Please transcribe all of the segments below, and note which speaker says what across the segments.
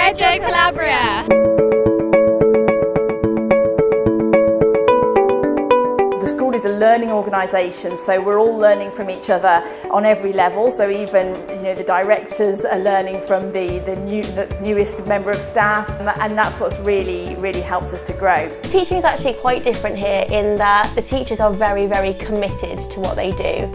Speaker 1: Reggio Calabria.
Speaker 2: The school is a learning organisation, so we're all learning from each other on every level. So even the directors are learning from the newest member of staff, and that's what's really helped us to grow.
Speaker 3: Teaching is actually quite different here in that the teachers are very committed to what they do.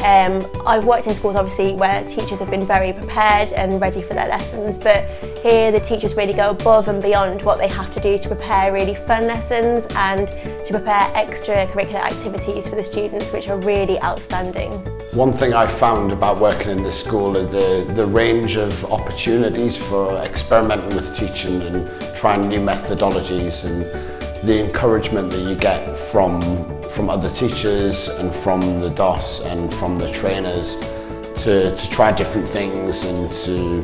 Speaker 3: I've worked in schools obviously where teachers have been very prepared and ready for their lessons, but here the teachers really go above and beyond what they have to do to prepare really fun lessons and to prepare extracurricular activities for the students, which are really outstanding.
Speaker 4: One thing I've found about working in this school are the range of opportunities for experimenting with teaching and trying new methodologies, and the encouragement that you get from other teachers and from the DOS and from the trainers to try different things and to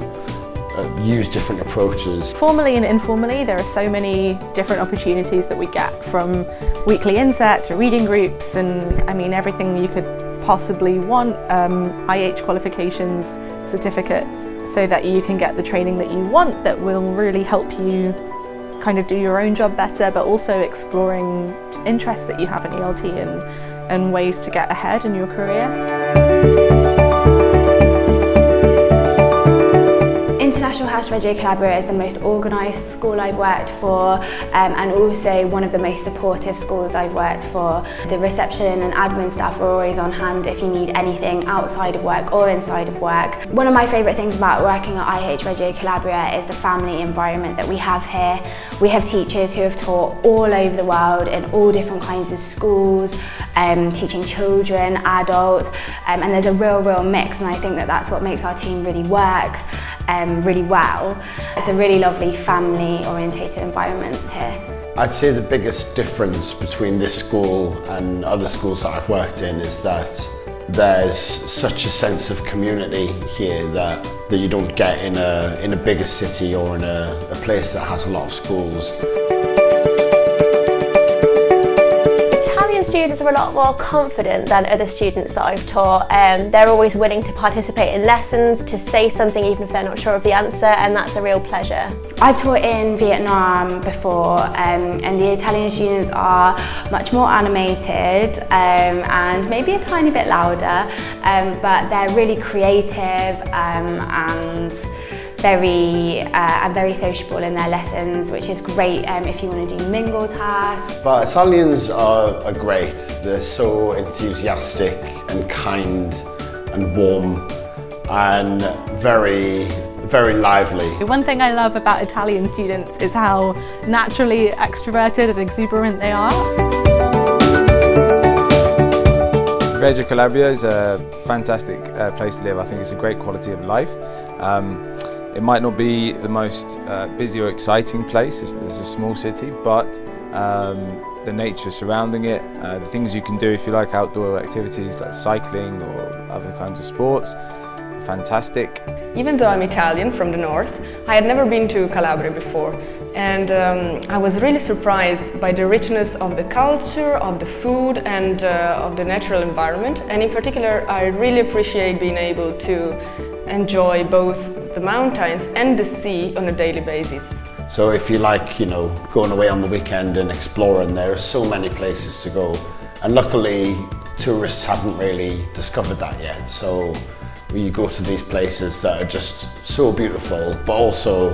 Speaker 4: use different approaches.
Speaker 5: Formally and informally, there are so many different opportunities that we get, from weekly inset to reading groups, and I mean everything you could possibly want, IH qualifications, certificates, so that you can get the training that you want that will really help you kind of do your own job better, but also exploring interests that you have in ELT and ways to get ahead in your career.
Speaker 6: IH Reggio Calabria is the most organised school I've worked for, and also one of the most supportive schools I've worked for. The reception and admin staff are always on hand if you need anything outside of work or inside of work. One of my favourite things about working at IH Reggio Calabria is the family environment that we have here. We have teachers who have taught all over the world in all different kinds of schools, teaching children, adults, and there's a real mix, and I think that that's what makes our team really work really well. It's a really lovely family-orientated environment here.
Speaker 4: I'd say the biggest difference between this school and other schools that I've worked in is that there's such a sense of community here that you don't get in a bigger city or in a place that has a lot of schools.
Speaker 3: Italian students are a lot more confident than other students that I've taught. They're always willing to participate in lessons, to say something even if they're not sure of the answer, and that's a real pleasure.
Speaker 6: I've taught in Vietnam before, and the Italian students are much more animated and maybe a tiny bit louder, but they're really creative and very sociable in their lessons, which is great if you want to do mingle tasks.
Speaker 4: But Italians are great. They're so enthusiastic and kind and warm and very lively.
Speaker 5: One thing I love about Italian students is how naturally extroverted and exuberant they are.
Speaker 7: Reggio Calabria is a fantastic place to live. I think it's a great quality of life. It might not be the most busy or exciting place, it's a small city, but the nature surrounding it, the things you can do if you like outdoor activities like cycling or other kinds of sports, are fantastic.
Speaker 8: Even though I'm Italian from the north, I had never been to Calabria before, and I was really surprised by the richness of the culture, of the food and of the natural environment, and in particular I really appreciate being able to enjoy both the mountains and the sea on a daily basis.
Speaker 4: So if you like, going away on the weekend and exploring, there are so many places to go, and luckily tourists haven't really discovered that yet. So you go to these places that are just so beautiful, but also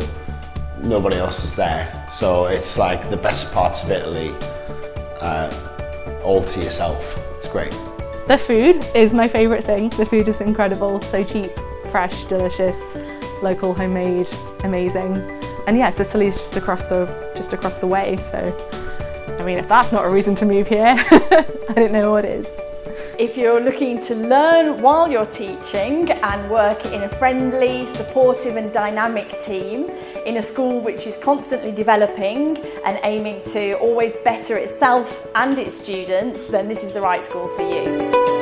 Speaker 4: nobody else is there. So it's like the best parts of Italy all to yourself. It's great.
Speaker 5: The food is my favourite thing. The food is incredible, so cheap, fresh, delicious, local, homemade, amazing. And yeah, Sicily's just across the way, so I mean, if that's not a reason to move here, I don't know what is.
Speaker 2: If you're looking to learn while you're teaching and work in a friendly, supportive and dynamic team in a school which is constantly developing and aiming to always better itself and its students, then this is the right school for you.